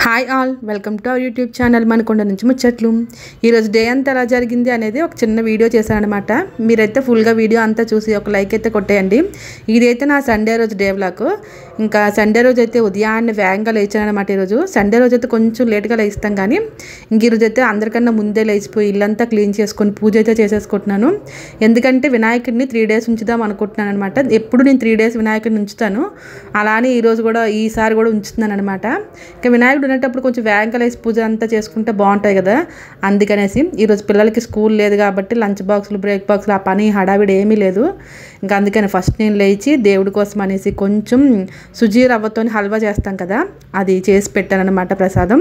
Hi all, welcome to our YouTube channel Manakonda నుంచి ముచ్చట్లు. ఈరోజు డే అంతా ఎలా జరిగింది అనేది ఒక చిన్న వీడియో చేశానమాట. మీరైతే ఫుల్గా వీడియో అంతా చూసి ఒక లైక్ అయితే కొట్టేయండి. ఇదైతే నా సండే రోజు డే వ్లాగ్. ఇంకా సండే రోజు అయితే ఉదయాన్నే వేగంగా లేచానమాట. ఈరోజు సండే రోజు అయితే కొంచెం లేట్గా లేస్తాం, కానీ ఇంక ఈరోజు అయితే అందరికన్నా ముందే లేచిపోయి ఇల్లంతా క్లీన్ చేసుకొని పూజ అయితే చేసేసుకుంటున్నాను. ఎందుకంటే వినాయకుడిని 3 days ఉంచుదాం అనుకుంటున్నాను అనమాట. ఎప్పుడు నేను 3 days వినాయకుడిని ఉంచుతాను, అలానే ఈరోజు కూడా ఈసారి కూడా ఉంచుతున్నాను అనమాట. ఇంకా వినాయకుడు ఉన్నప్పుడు కొంచెం వేగంగా లేచి పూజ అంతా చేసుకుంటే బాగుంటాయి కదా, అందుకనేసి ఈరోజు పిల్లలకి స్కూల్ లేదు కాబట్టి లంచ్ బాక్సులు బ్రేక్ బాక్సులు ఆ పని హడావిడి ఏమీ లేదు. ఇంకా అందుకని ఫస్ట్ నేను లేచి దేవుడి కోసం అనేసి కొంచెం సుజీ రవ్వతో హల్వా చేస్తాం కదా, అది చేసి పెట్టానమాట ప్రసాదం.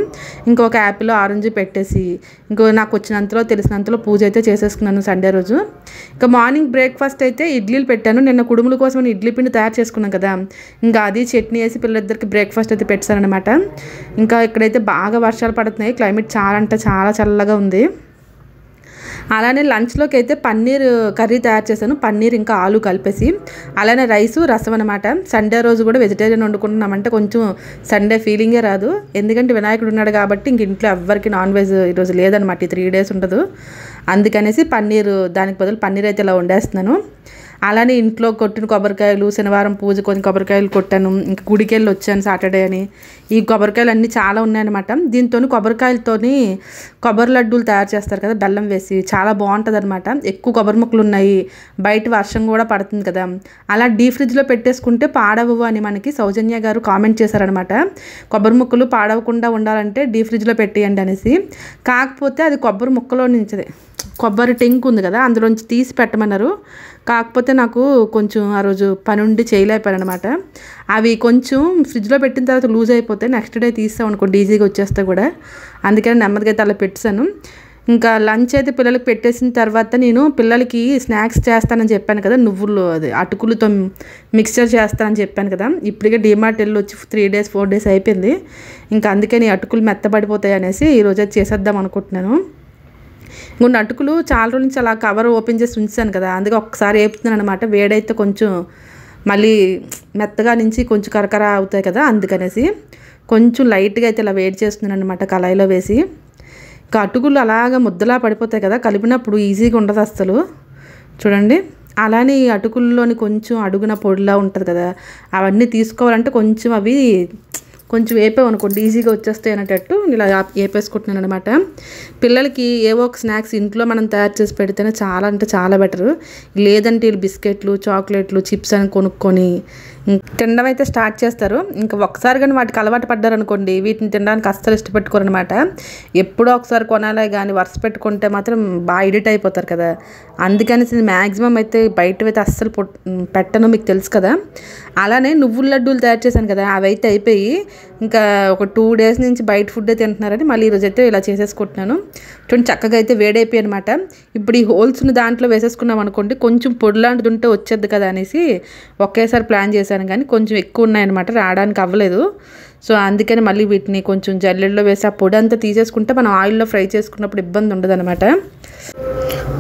ఇంకొక యాపిల్ ఆరెంజ్ పెట్టేసి ఇంకో నాకు వచ్చినంతలో తెలిసినంతలో పూజ అయితే చేసేసుకున్నాను సండే రోజు. ఇంకా మార్నింగ్ బ్రేక్ఫాస్ట్ అయితే ఇడ్లీలు పెట్టాను. నిన్న కుడుముల కోసం ఇడ్లీ పిండి తయారు చేసుకున్నాను కదా, ఇంకా అది చట్నీ వేసి పిల్లలిద్దరికి బ్రేక్ఫాస్ట్ అయితే పెట్టానమాట. ఇంకా ఇక్కడైతే బాగా వర్షాలు పడుతున్నాయి, క్లైమేట్ చాలా అంటే చాలా చల్లగా ఉంది. అలానే లంచ్లోకి అయితే పన్నీర్ కర్రీ తయారు చేశాను, పన్నీర్ ఇంకా ఆలు కలిపేసి. అలానే రైసు రసం అనమాట. సండే రోజు కూడా వెజిటేరియన్ వండుకుంటున్నామంటే కొంచెం సండే ఫీలింగే రాదు, ఎందుకంటే వినాయకుడు ఉన్నాడు కాబట్టి ఇంక ఇంట్లో ఎవ్వరికి నాన్ వెజ్ ఈరోజు లేదనమాట. ఈ 3 days ఉండదు, అందుకనేసి పన్నీర్, దానికి బదులు పన్నీర్ అయితే ఇలా వండేస్తున్నాను. అలానే ఇంట్లో కొట్టిన కొబ్బరికాయలు, శనివారం పూజ కొన్ని కొబ్బరికాయలు కొట్టాను. ఇంకా గుడికి వెళ్ళి వచ్చాను సాటర్డే అని. ఈ కొబ్బరికాయలు అన్నీ చాలా ఉన్నాయన్నమాట. దీంతో కొబ్బరికాయలతో కొబ్బరి లడ్డూలు తయారు చేస్తారు కదా బెల్లం వేసి, చాలా బాగుంటుంది అనమాట. ఎక్కువ కొబ్బరి ముక్కలు ఉన్నాయి, బయట వర్షం కూడా పడుతుంది కదా, అలా డీప్ ఫ్రిడ్జ్లో పెట్టేసుకుంటే పాడవు అని మనకి సౌజన్య గారు కామెంట్ చేశారనమాట. కొబ్బరి ముక్కలు పాడవకుండా ఉండాలంటే డీప్ ఫ్రిడ్జ్లో పెట్టేయండి అనేసి. కాకపోతే అది కొబ్బరి ముక్కలో నుంచి కొబ్బరి టెంక్ ఉంది కదా, అందులోంచి తీసి పెట్టమన్నారు. కాకపోతే నాకు కొంచెం ఆ రోజు పని ఉండి చేయలేకపోయాను అనమాట. అవి కొంచెం ఫ్రిడ్జ్లో పెట్టిన తర్వాత లూజ్ అయిపోతే నెక్స్ట్ డే తీస్తాం అనుకోండి, ఈజీగా వచ్చేస్తే కూడా. అందుకని నెమ్మదిగా అయితే అలా పెట్టాను. ఇంకా లంచ్ అయితే పిల్లలకి పెట్టేసిన తర్వాత నేను పిల్లలకి స్నాక్స్ చేస్తానని చెప్పాను కదా, నువ్వులు అది అటుకులతో మిక్స్చర్ చేస్తానని చెప్పాను కదా. ఇప్పటికే డిమార్ట్ వెళ్ళి వచ్చి 3 days 4 days అయిపోయింది. ఇంకా అందుకని అటుకులు మెత్తబడిపోతాయి అనేసి ఈరోజు అయితే చేసేద్దాం అనుకుంటున్నాను. ఇంకొన్ని అటుకులు చాలా రోజుల నుంచి అలా కవర్ ఓపెన్ చేసి ఉంచాను కదా, అందుకే ఒక్కసారి వేపుతున్నాను అనమాట. వేడైతే కొంచెం మళ్ళీ మెత్తగా నుంచి కొంచెం కరకర అవుతాయి కదా, అందుకనేసి కొంచెం లైట్గా అయితే ఇలా వేడి చేస్తున్నాను అనమాట కళాయిలో వేసి. ఇంకా అటుకులు అలాగా ముద్దలా పడిపోతాయి కదా, కలిపినప్పుడు ఈజీగా ఉండదు అసలు. చూడండి, అలానే ఈ అటుకుల్లోని కొంచెం అడుగున పొడిలా ఉంటుంది కదా, అవన్నీ తీసుకోవాలంటే కొంచెం అవి కొంచెం వేపామనుకోండి ఈజీగా వచ్చేస్తాయి అనేటట్టు ఇలా వేపేసుకుంటున్నాను అనమాట. పిల్లలకి ఏవో ఒక స్నాక్స్ ఇంట్లో మనం తయారు చేసి పెడితేనే చాలా అంటే చాలా బెటరు. లేదంటే వీళ్ళు బిస్కెట్లు, చాక్లెట్లు, చిప్స్ అని కొనుక్కొని తినడం అయితే స్టార్ట్ చేస్తారు. ఇంకా ఒకసారి కానీ వాటికి అలవాటు పడ్డారనుకోండి, వీటిని తినడానికి అస్సలు ఇష్టపెట్టుకోరు అనమాట. ఎప్పుడో ఒకసారి కొనాలే కానీ వరుస పెట్టుకుంటే మాత్రం బాగా ఎడిట్ అయిపోతారు కదా, అందుకని మ్యాక్సిమం అయితే బయటవైతే అస్సలు పెట్టను, మీకు తెలుసు కదా. అలానే నువ్వుల లడ్డూలు తయారు చేశాను కదా, అవి అయితే అయిపోయి ఇంకా ఒక 2 days నుంచి బయట ఫుడ్ తింటున్నారని మళ్ళీ ఈరోజు అయితే ఇలా చేసేసుకుంటున్నాను. చూడండి, చక్కగా అయితే వేడైపోయి అనమాట. ఇప్పుడు ఈ హోల్స్ని దాంట్లో వేసేసుకున్నాం అనుకోండి, కొంచెం పొడి లాంటిది ఉంటే వచ్చేది కదా అనేసి ఒకేసారి ప్లాన్ చేశాను, కానీ కొంచెం ఎక్కువ ఉన్నాయన్నమాట, రావడానికి అవ్వలేదు. సో అందుకని మళ్ళీ వీటిని కొంచెం జల్లెడలో వేసి ఆ పొడి అంతా తీసేసుకుంటే మనం ఆయిల్లో ఫ్రై చేసుకున్నప్పుడు ఇబ్బంది ఉండదు అనమాట.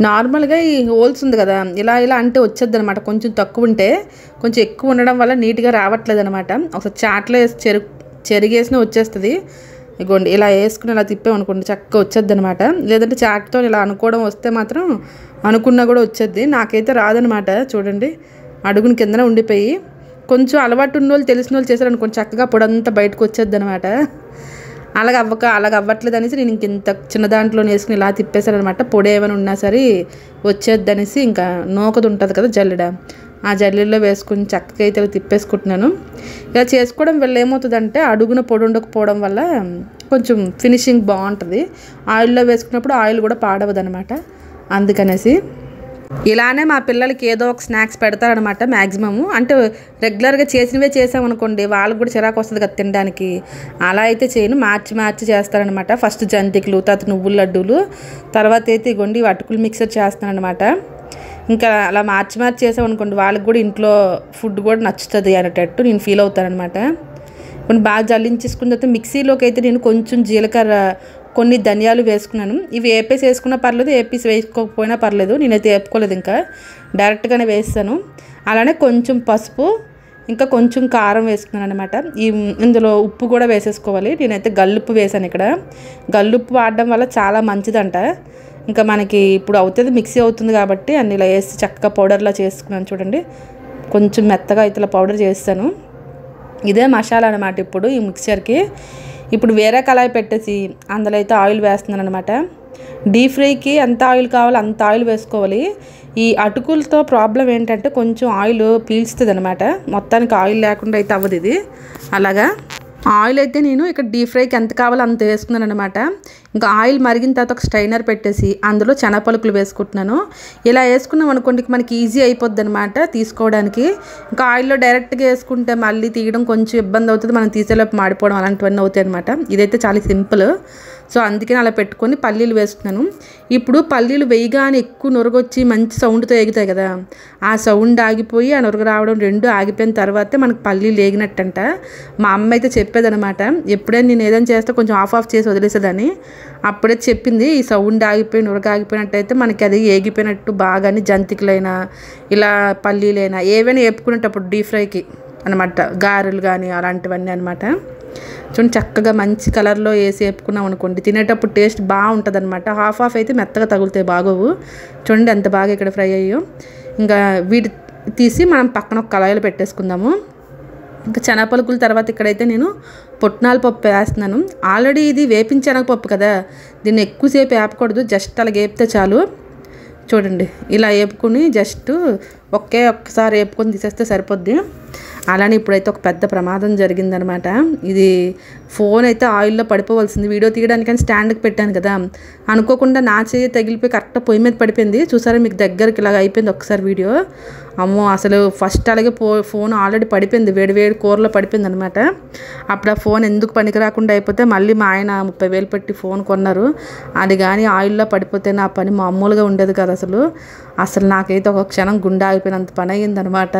నార్మల్గా ఈ హోల్స్ ఉంది కదా, ఇలా ఇలా అంటే వచ్చేది అనమాట. కొంచెం తక్కువ ఉంటే కొంచెం ఎక్కువ ఉండడం వల్ల నీట్గా రావట్లేదు అనమాట. ఒకసారి చాట్లో వేసి చెరిగేసిన వచ్చేస్తుంది. ఇగోండి, ఇలా వేసుకుని ఇలా తిప్పామనుకోండి చక్కగా వచ్చేది అనమాట. లేదంటే చాట్తో ఇలా అనుకోవడం వస్తే మాత్రం అనుకున్నా కూడా వచ్చేది, నాకైతే రాదనమాట. చూడండి, అడుగుని కిందనే ఉండిపోయి కొంచెం అలవాటు ఉన్న వాళ్ళు తెలిసిన వాళ్ళు చేశారనుకోండి చక్కగా పొడంతా బయటకు వచ్చేది అనమాట. అలాగ అవ్వట్లేదు అనేసి నేను ఇంత చిన్న దాంట్లో వేసుకుని ఇలా తిప్పేశానమాట. పొడి ఏమైనా ఉన్నా సరే వచ్చేద్ది అనేసి ఇంకా నూకది ఉంటుంది కదా జల్లెడ, ఆ జల్లెడలో వేసుకుని చక్కగా అయితే తిప్పేసుకుంటున్నాను. ఇలా చేసుకోవడం వల్ల ఏమవుతుందంటే అడుగున పొడి ఉండకపోవడం వల్ల కొంచెం ఫినిషింగ్ బాగుంటుంది. ఆయిల్లో వేసుకున్నప్పుడు ఆయిల్ కూడా పాడవదు అనమాట, అందుకనేసి ఇలానే మా పిల్లలకి ఏదో ఒక స్నాక్స్ పెడతారనమాట మ్యాక్సిమము. అంటే రెగ్యులర్గా చేసినవే చేసామనుకోండి వాళ్ళకి కూడా చిరాకు వస్తుంది కదా తినడానికి, అలా అయితే చేయను, మార్చి చేస్తారనమాట. ఫస్ట్ జంతికలు, తర్వాత నువ్వుల లడ్డూలు, తర్వాత అయితే ఇగోండి అటుకులు మిక్సర్ చేస్తానమాట. ఇంకా అలా మార్చి చేసామనుకోండి వాళ్ళకి కూడా ఇంట్లో ఫుడ్ కూడా నచ్చుతుంది అనేటట్టు నేను ఫీల్ అవుతానమాట. కొన్ని బాగా జల్లించేసుకున్న తర్వాత మిక్సీలోకి అయితే నేను కొంచెం జీలకర్ర, కొన్ని ధనియాలు వేసుకున్నాను. ఇవి ఏపేసి వేసుకున్నా పర్లేదు, ఏపీసి వేసుకోకపోయినా పర్లేదు, నేనైతే వేపుకోలేదు, ఇంకా డైరెక్ట్గానే వేస్తాను. అలానే కొంచెం పసుపు, ఇంకా కొంచెం కారం వేసుకున్నాను అనమాట. ఇందులో ఉప్పు కూడా వేసేసుకోవాలి. నేనైతే గల్లుప్పు వేసాను ఇక్కడ. గల్లుప్పు వాడడం వల్ల చాలా మంచిదంట. ఇంకా మనకి ఇప్పుడు అవుతుంది, మిక్సీ అవుతుంది కాబట్టి అన్ని ఇలా వేసి చక్కగా పౌడర్లా చేసుకున్నాను. చూడండి కొంచెం మెత్తగా అయితే ఇలా పౌడర్ చేస్తాను. ఇదే మసాలా అనమాట. ఇప్పుడు ఈ మిక్చర్కి ఇప్పుడు వేరే కళాయి పెట్టేసి అందులో అయితే ఆయిల్ వేస్తున్నాను అనమాట. డీప్ ఫ్రైకి ఎంత ఆయిల్ కావాలో అంత ఆయిల్ వేసుకోవాలి. ఈ అటుకులతో ప్రాబ్లం ఏంటంటే కొంచెం ఆయిల్ పీల్చుతుంది అనమాట. మొత్తానికి ఆయిల్ లేకుండా అయితే అవ్వదు ఇది. అలాగా ఆయిల్ అయితే నేను ఇక్కడ డీప్ ఫ్రైకి ఎంత కావాలో అంత వేసుకున్నాను అనమాట. ఇంకా ఆయిల్ మరిగిన తర్వాత ఒక స్ట్రైనర్ పెట్టేసి అందులో శనగపలుకులు వేసుకుంటున్నాను. ఇలా వేసుకున్నాం అనుకోండి మనకి ఈజీ అయిపోద్ది అనమాట తీసుకోవడానికి. ఇంకా ఆయిల్లో డైరెక్ట్గా వేసుకుంటే మళ్ళీ తీయడం కొంచెం ఇబ్బంది అవుతుంది, మనం తీసేలోపు మాడిపోవడం అలాంటివన్నీ అవుతాయి అనమాట. ఇదైతే చాలా సింపుల్. సో అందుకని అలా పెట్టుకొని పల్లీలు వేస్తున్నాను. ఇప్పుడు పల్లీలు వేయగానే ఎక్కువ నొరగొచ్చి మంచి సౌండ్తో ఎగుతాయి కదా, ఆ సౌండ్ ఆగిపోయి ఆ నొరగ రావడం రెండు ఆగిపోయిన తర్వాతే మనకు పల్లీలు వేగినట్టంట. మా అమ్మ అయితే చెప్పేదనమాట. ఎప్పుడైనా నేను ఏదైనా చేస్తే కొంచెం ఆఫ్ చేసి వదిలేసేదని. అప్పుడే చెప్పింది ఈ సౌండ్ ఆగిపోయి నొరగ ఆగిపోయినట్టయితే మనకి అది ఏగిపోయినట్టు. బాగానే జంతికలైనా ఇలా పల్లీలైనా ఏవైనా వేపుకునేటప్పుడు డీప్ ఫ్రైకి అనమాట, గారెలు కానీ అలాంటివన్నీ అనమాట. చూడండి చక్కగా మంచి కలర్లో వేసి వేపుకున్నాం అనుకోండి తినేటప్పుడు టేస్ట్ బాగుంటుంది అనమాట. హాఫ్ అయితే మెత్తగా తగులుతాయి, బాగోవు. చూడండి ఎంత బాగా ఇక్కడ ఫ్రై అయ్యో. ఇంకా వీటి తీసి మనం పక్కన ఒక కళాయిలో పెట్టేసుకుందాము. ఇంకా శనగపలుకుల తర్వాత ఇక్కడైతే నేను పుట్నాల పప్పు వేస్తున్నాను. ఆల్రెడీ ఇది వేపించిన శనగపప్పు కదా, దీన్ని ఎక్కువసేపు వేపకూడదు, జస్ట్ అలా వేపితే చాలు. చూడండి ఇలా వేపుకుని జస్ట్ ఒక్కసారి వేపుకొని తీసేస్తే సరిపోద్ది. అలానే ఇప్పుడైతే ఒక పెద్ద ప్రమాదం జరిగిందనమాట. ఇది ఫోన్ అయితే ఆయిల్లో పడిపోవాల్సింది. వీడియో తీయడానికని స్టాండ్కి పెట్టాను కదా, అనుకోకుండా నా చేయి తగిలిపోయి కరెక్ట్గా పొయ్యి మీద పడిపోయింది. చూసారా మీకు దగ్గరికి ఇలాగ అయిపోయింది ఒకసారి వీడియో. అమ్మో అసలు ఫస్ట్ అలాగే ఫోన్ ఆల్రెడీ పడిపోయింది, వేడి కూరలో పడిపోయింది అనమాట. అప్పుడు ఆ ఫోన్ ఎందుకు పనికి రాకుండా అయిపోతే మళ్ళీ మా ఆయన 30,000 పెట్టి ఫోన్ కొన్నారు. అది కానీ ఆయిల్లో పడిపోతే నా పని మామూలుగా ఉండేది కదా అసలు నాకైతే ఒక క్షణం గుండె ఆగిపోయినంత పని అయ్యిందనమాట.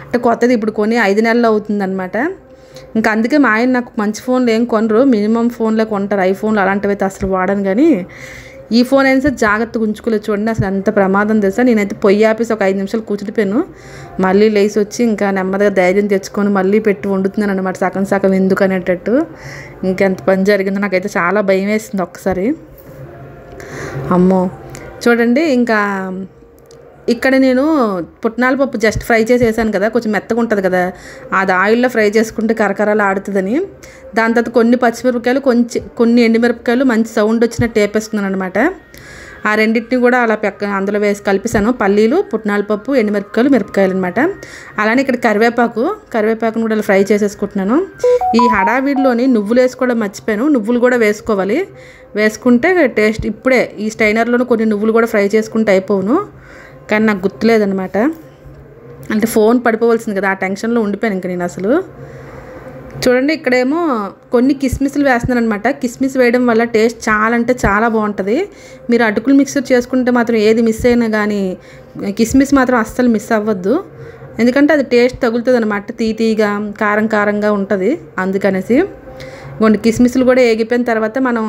అంటే కొత్తది ఇప్పుడు కొని 5 నెలలు అవుతుందనమాట. ఇంకా అందుకే మా ఆయన నాకు మంచి ఫోన్లు ఏం కొనరు, మినిమం ఫోన్లే కొంటారు. ఐఫోన్లు అలాంటివి అయితే అసలు వాడను. కానీ ఈ ఫోన్ అయినా సరే జాగ్రత్తగా ఉంచుకోలేదు. చూడండి అసలు ఎంత ప్రమాదం తెలుసా. నేనైతే పొయ్యి ఆపేసి ఒక 5 నిమిషాలు కూర్చుడిపోయాను. మళ్ళీ లేచి వచ్చి ఇంకా నెమ్మదిగా ధైర్యం తెచ్చుకొని మళ్ళీ పెట్టి వండుతున్నాను అనమాట, సగం ఎందుకు అనేటట్టు. ఇంకెంత పని జరిగిందో నాకైతే చాలా భయం వేసింది ఒక్కసారి. అమ్మో చూడండి ఇంకా ఇక్కడ నేను పుట్నాల పప్పు జస్ట్ ఫ్రై చేసి వేసాను కదా, కొంచెం మెత్తగా ఉంటుంది కదా, అది ఆయిల్లో ఫ్రై చేసుకుంటే కరకరాలు ఆడుతుందని దాని తర్వాత కొన్ని పచ్చిమిరపకాయలు కొన్ని ఎండుమిరపకాయలు మంచి సౌండ్ వచ్చినట్టు వేపేసుకున్నాను అనమాట. ఆ రెండింటిని కూడా అలా అందులో వేసి కలిపేసాను. పల్లీలు, పుట్నాల పప్పు, ఎండుమిరపకాయలు, మిరపకాయలు అనమాట. అలానే ఇక్కడ కరివేపాకును కూడా ఫ్రై చేసేసుకుంటున్నాను. ఈ హడావిడిలోని నువ్వులు వేసుకోవడం మర్చిపోయాను. నువ్వులు కూడా వేసుకోవాలి, వేసుకుంటే టేస్ట్. ఇప్పుడే ఈ స్టైనర్లోనూ కొన్ని నువ్వులు కూడా ఫ్రై చేసుకుంటే అయిపోవును, కానీ నాకు గుర్తులేదనమాట. అంటే ఫోన్ పడిపోవలసింది కదా, ఆ టెన్షన్లో ఉండిపోయాను ఇంకా నేను అసలు. చూడండి ఇక్కడేమో కొన్ని కిస్మిస్లు వేస్తున్నాను అనమాట. కిస్మిస్ వేయడం వల్ల టేస్ట్ చాలా అంటే చాలా బాగుంటుంది. మీరు అటుకులు మిక్సర్ చేసుకుంటే మాత్రం ఏది మిస్ అయినా కానీ కిస్మిస్ మాత్రం అస్సలు మిస్ అవ్వద్దు, ఎందుకంటే అది టేస్ట్ తగులుతుంది అనమాట. తీగా కారంగా ఉంటుంది. అందుకనేసి కొన్ని కిస్మిస్లు కూడా వేగిపోయిన తర్వాత మనం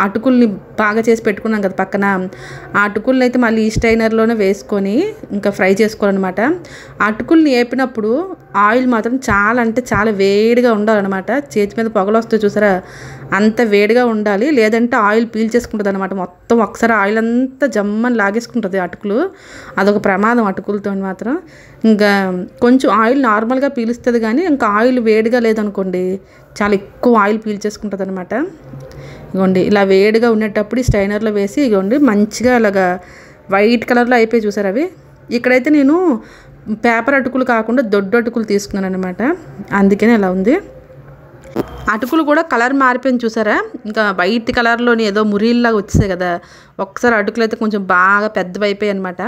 అటుకుల్ని బాగా చేసి పెట్టుకున్నాం కదా పక్కన, ఆ అటుకుల్ని అయితే మళ్ళీ ఈ స్టైనర్లోనే వేసుకొని ఇంకా ఫ్రై చేసుకోవాలన్నమాట. అటుకుల్ని వేపినప్పుడు ఆయిల్ మాత్రం చాలా అంటే చాలా వేడిగా ఉండాలన్నమాట. చేతి మీద పొగలు వస్తాయి చూసారా, అంత వేడిగా ఉండాలి, లేదంటే ఆయిల్ పీల్చేసుకుంటుంది అనమాట. మొత్తం ఒకసారి ఆయిల్ అంతా జమ్మని లాగేసుకుంటుంది అటుకులు. అదొక ప్రమాదం అటుకులతో మాత్రం. ఇంకా కొంచెం ఆయిల్ నార్మల్గా పీలుస్తుంది, కానీ ఇంకా ఆయిల్ వేడిగా లేదనుకోండి చాలా ఎక్కువ ఆయిల్ పీల్చేసుకుంటుంది అనమాట. ఇగోండి ఇలా వేడిగా ఉండేటప్పుడు ఈ స్టైనర్లో వేసి ఇగోండి మంచిగా అలాగా వైట్ కలర్లో అయిపోయి చూసారు అవి. ఇక్కడైతే నేను పేపర్ అటుకులు కాకుండా దొడ్డు అటుకులు తీసుకున్నాను అనమాట, అందుకనే ఇలా ఉంది. అటుకులు కూడా కలర్ మారిపోయింది చూసారా, ఇంకా వైట్ కలర్లోని ఏదో మురిల్లాగా వచ్చేసాయి కదా. ఒకసారి అటుకులు అయితే కొంచెం బాగా పెద్దవి అయిపోయాయి అనమాట.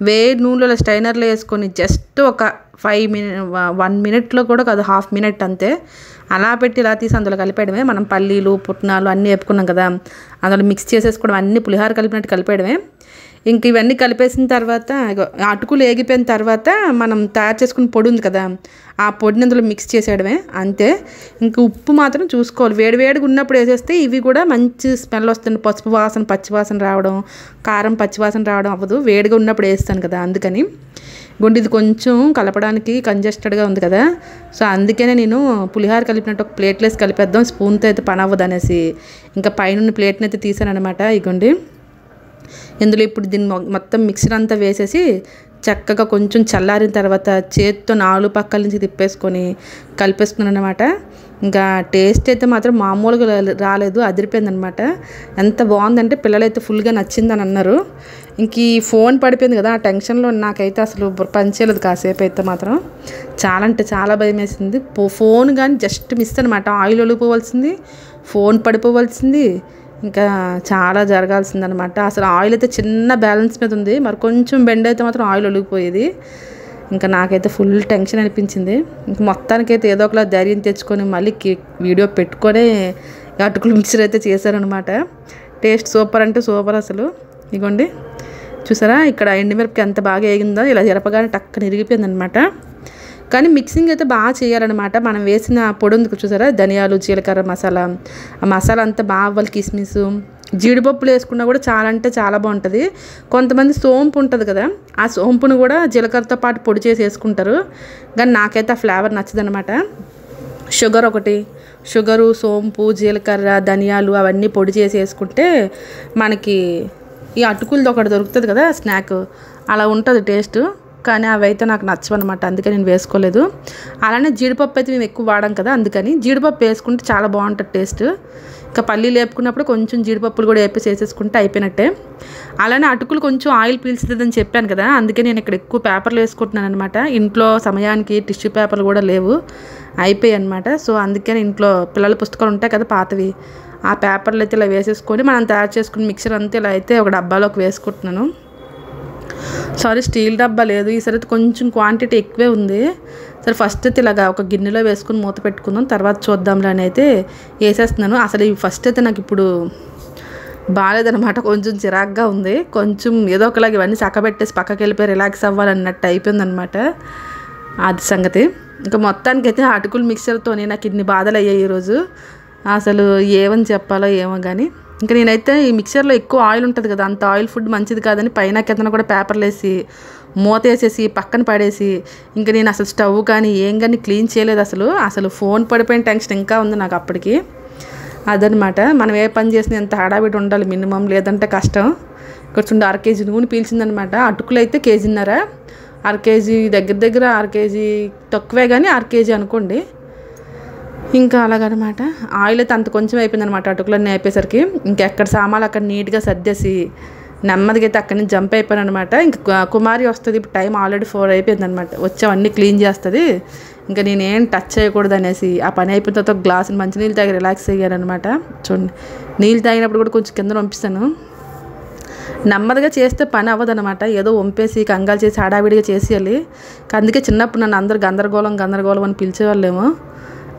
వేడి నూనెలో స్టైనర్లో వేసుకొని జస్ట్ ఒక 1 మినిట్లో కూడా కాదు, హాఫ్ మినిట్ అంతే, అలా పెట్టి ఇలా తీసి అందులో కలిపేయడమే. మనం పల్లీలు పుట్నాలు అన్నీ వేపుకున్నాం కదా, అందులో మిక్స్ చేసేసుకోవడం, అన్నీ పులిహార కలిపినట్టు కలిపేయడమే. ఇంక ఇవన్నీ కలిపేసిన తర్వాత అటుకులు ఏగిపోయిన తర్వాత మనం తయారు చేసుకున్న పొడి ఉంది కదా, ఆ పొడిని అందులో మిక్స్ చేసేయడమే అంతే. ఇంక ఉప్పు మాత్రం చూసుకోవాలి, వేడివేడిగా ఉన్నప్పుడు వేసేస్తే ఇవి కూడా మంచి స్మెల్ వస్తుంది, పసుపు వాసన పచ్చివాసన రావడం, కారం పచ్చివాసన రావడం అవ్వదు. వేడిగా ఉన్నప్పుడు వేస్తాను కదా అందుకని. ఇది కొంచెం కలపడానికి కంజెస్టెడ్గా ఉంది కదా, సో అందుకనే నేను పులిహార కలిపినట్టు ఒక ప్లేట్లో వేసి కలిపేద్దాం, స్పూన్తో అయితే పని అవ్వదు అనేసి ఇంకా పైన ప్లేట్ని అయితే తీసాను అనమాట. ఇగోండి ఇందులో ఇప్పుడు దీన్ని మొత్తం మిక్సర్ అంతా వేసేసి చక్కగా కొంచెం చల్లారిన తర్వాత చేతితో 4 పక్కల నుంచి తిప్పేసుకొని కలిపేసుకున్నాను అనమాట. ఇంకా టేస్ట్ అయితే మాత్రం మామూలుగా రాలేదు, అదిరిపోయింది. ఎంత బాగుందంటే పిల్లలైతే ఫుల్గా నచ్చిందని అన్నారు. ఇంక ఈ ఫోన్ పడిపోయింది కదా, ఆ టెన్షన్లో నాకైతే అసలు పనిచేయలేదు కాసేపు అయితే మాత్రం. చాలా అంటే చాలా భయం వేసింది. ఫోన్ కానీ జస్ట్ మిస్ అనమాట, ఆయిల్ ఒలిగిపోవాల్సింది, ఫోన్ పడిపోవాల్సింది, ఇంకా చాలా జరగాల్సిందనమాట. అసలు ఆయిల్ అయితే చిన్న బ్యాలెన్స్ మీద ఉంది, మరి కొంచెం బెండ్ అయితే మాత్రం ఆయిల్ ఒలిగిపోయేది. ఇంకా నాకైతే ఫుల్ టెన్షన్ అనిపించింది. ఇంక మొత్తానికైతే ఏదో ఒకలా ధైర్యం తెచ్చుకొని మళ్ళీ వీడియో పెట్టుకొని అటుకులు మిక్సర్ అయితే చేశారనమాట. టేస్ట్ సూపర్ అంటే సూపర్ అసలు. ఇగోండి చూసారా ఇక్కడ ఎండుమిరపకాయ ఎంత బాగా వేగిందో, ఇలా జరపగానే టక్కన ఇరిగిపోయిందనమాట. కానీ మిక్సింగ్ అయితే బాగా చేయాలన్నమాట. మనం వేసిన పొడి ఉంది చూసారా, ధనియాలు జీలకర్ర మసాలా, ఆ మసాలా అంతా బాగా అవ్వాలి. కిస్మిస్ జీడిపప్పులు వేసుకున్నా కూడా చాలా అంటే చాలా బాగుంటుంది. కొంతమంది సోంపు ఉంటుంది కదా, ఆ సోంపును కూడా జీలకర్రతో పాటు పొడి చేసి వేసుకుంటారు, కానీ నాకైతే ఆ ఫ్లేవర్ నచ్చదనమాట. షుగరు సోంపు జీలకర్ర ధనియాలు అవన్నీ పొడి చేసి వేసుకుంటే మనకి ఈ అటుకులది ఒకటి దొరుకుతుంది కదా స్నాక్, అలా ఉంటుంది టేస్ట్. కానీ అవి అయితే నాకు నచ్చవన్నమాట, అందుకని నేను వేసుకోలేదు. అలానే జీడిపప్పు అయితే మేము ఎక్కువ వాడాం కదా, అందుకని జీడిపప్పు వేసుకుంటే చాలా బాగుంటుంది టేస్ట్. ఇంకా పల్లీలు వేపుకున్నప్పుడు కొంచెం జీడిపప్పులు కూడా వేపేసి వేసేసుకుంటే అయిపోయినట్టే. అలానే అటుకులు కొంచెం ఆయిల్ పీల్చుతుందని చెప్పాను కదా, అందుకే నేను ఇక్కడ ఎక్కువ పేపర్లు వేసుకుంటున్నాను అనమాట. ఇంట్లో సమయానికి టిష్యూ పేపర్లు కూడా లేవు, అయిపోయాయి అనమాట. సో అందుకని ఇంట్లో పిల్లల పుస్తకాలు ఉంటాయి కదా పాతవి, ఆ పేపర్లు అయితే ఇలా వేసేసుకొని మనం తయారు చేసుకుని మిక్సర్ అంతా ఇలా అయితే ఒక డబ్బాలోకి వేసుకుంటున్నాను. సారీ స్టీల్ డబ్బా లేదు, ఈసారి అయితే కొంచెం క్వాంటిటీ ఎక్కువే ఉంది. సరే ఫస్ట్ అయితే ఇలాగా ఒక గిన్నెలో వేసుకుని మూత పెట్టుకుందాం, తర్వాత చూద్దాంలే అని అయితే వేసేస్తున్నాను. అసలు ఫస్ట్ అయితే నాకు ఇప్పుడు బాగాలేదనమాట, కొంచెం చిరాగ్గా ఉంది. కొంచెం ఏదో ఒకలాగా ఇవన్నీ చక్కబెట్టేసి పక్కకి వెళ్ళిపోయి రిలాక్స్ అవ్వాలన్నట్టు అయిపోయిందనమాట అది సంగతి. ఇంకా మొత్తానికైతే అటుకులు మిక్సర్తో నాకు ఇన్ని బాధలు అయ్యాయి ఈరోజు. అసలు ఏమని చెప్పాలో ఏమో కానీ. ఇంకా నేనైతే ఈ మిక్సర్లో ఎక్కువ ఆయిల్ ఉంటుంది కదా, అంత ఆయిల్ ఫుడ్ మంచిది కాదని పైన కిందన కూడా పేపర్లు వేసి మూత వేసేసి పక్కన పడేసి ఇంకా నేను అసలు స్టవ్ కానీ ఏం కానీ క్లీన్ చేయలేదు. అసలు ఫోన్ పడిపోయిన టెన్షన్ ఇంకా ఉంది నాకు అప్పటికి. అదనమాట, మనం ఏ పని చేసినా ఎంత హడావిడి ఉండాలి మినిమం, లేదంటే కష్టం. ఇక్కడ చూడండి 1/2 కేజీ నూనె పీల్చిందనమాట. అటుకులు అయితే 1.5 కేజీన్నర, 1/2 కేజీ దగ్గర 1/2 కేజీ తక్కువే కానీ 1/2 కేజీ అనుకోండి. ఇంకా అలాగనమాట. ఆయిల్ అయితే అంత కొంచెం అయిపోయిందనమాట అటుకులన్నీ అయిపోయేసరికి. ఇంకెక్కడ సామాన్లు అక్కడ నీట్గా సర్దేసి నెమ్మదిగా అయితే అక్కడి నుంచి జంప్ అయిపోయాను అనమాట. ఇంకా కుమారి వస్తుంది, ఇప్పుడు టైం ఆల్రెడీ 4 అయిపోయిందనమాట, వచ్చావన్నీ క్లీన్ చేస్తుంది. ఇంకా నేనేం టచ్ చేయకూడదు అనేసి ఆ పని అయిపోయిన తర్వాత ఒక గ్లాసుని మంచినీళ్ళు తాగి రిలాక్స్ అయ్యానమాట. చూడండి నీళ్ళు తాగినప్పుడు కూడా కొంచెం కింద పంపిస్తాను. నెమ్మదిగా చేస్తే పని అవ్వదనమాట, ఏదో వంపేసి కంగాలు చేసి హడావిడిగా చేసేయాలి. అందుకే చిన్నప్పుడు నన్ను అందరు గందరగోళం అని పిలిచేవాళ్ళేమో.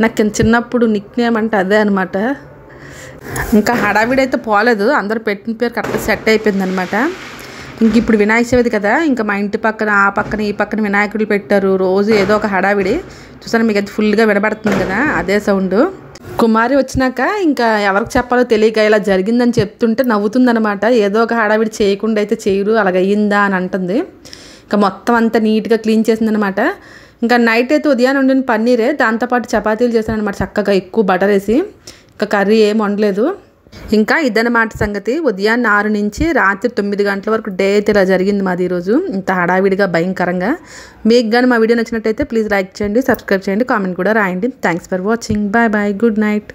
నాకు చిన్నప్పుడు నిక్ నేమ్ అంటే అదే అనమాట. ఇంకా హడావిడి అయితే పోలేదు, అందరూ పెట్టిన పేరు కరెక్ట్గా సెట్ అయిపోయింది అనమాట. ఇంక ఇప్పుడు వినాయక చవితి కదా, ఇంకా మా ఇంటి పక్కన ఆ పక్కన ఈ పక్కన వినాయకుడు పెట్టారు, రోజు ఏదో ఒక హడావిడి. చూసారా మీకు అయితే ఫుల్గా వినబడుతుంది కదా అదే సౌండ్. కుమారి వచ్చినాక ఇంకా ఎవరికి చెప్పాలో తెలియక ఇలా జరిగిందని చెప్తుంటే నవ్వుతుందనమాట. ఏదో ఒక హడావిడి చేయకుండా అయితే చేయరు, అలాగయ్యిందా అని అంటుంది. ఇంకా మొత్తం అంతా నీట్గా క్లీన్ చేసిందనమాట. ఇంకా నైట్ అయితే ఉదయాన్నే వండిన పన్నీరే, దాంతోపాటు చపాతీలు చేశాను అనమాట చక్కగా ఎక్కువ బటర్ వేసి. ఇంకా కర్రీ ఏం వండలేదు. ఇంకా ఇదన్నమాట సంగతి. ఉదయాన్నే 6 నుంచి రాత్రి 9 గంటల వరకు డే అయితే ఇలా జరిగింది మాది ఈరోజు, ఇంత హడావిడిగా భయంకరంగా. మీకు కానీ మా వీడియో నచ్చినట్టయితే ప్లీజ్ లైక్ చేయండి, సబ్స్క్రైబ్ చేయండి, కామెంట్ కూడా రాయండి. Thanks for watching, bye bye, good night.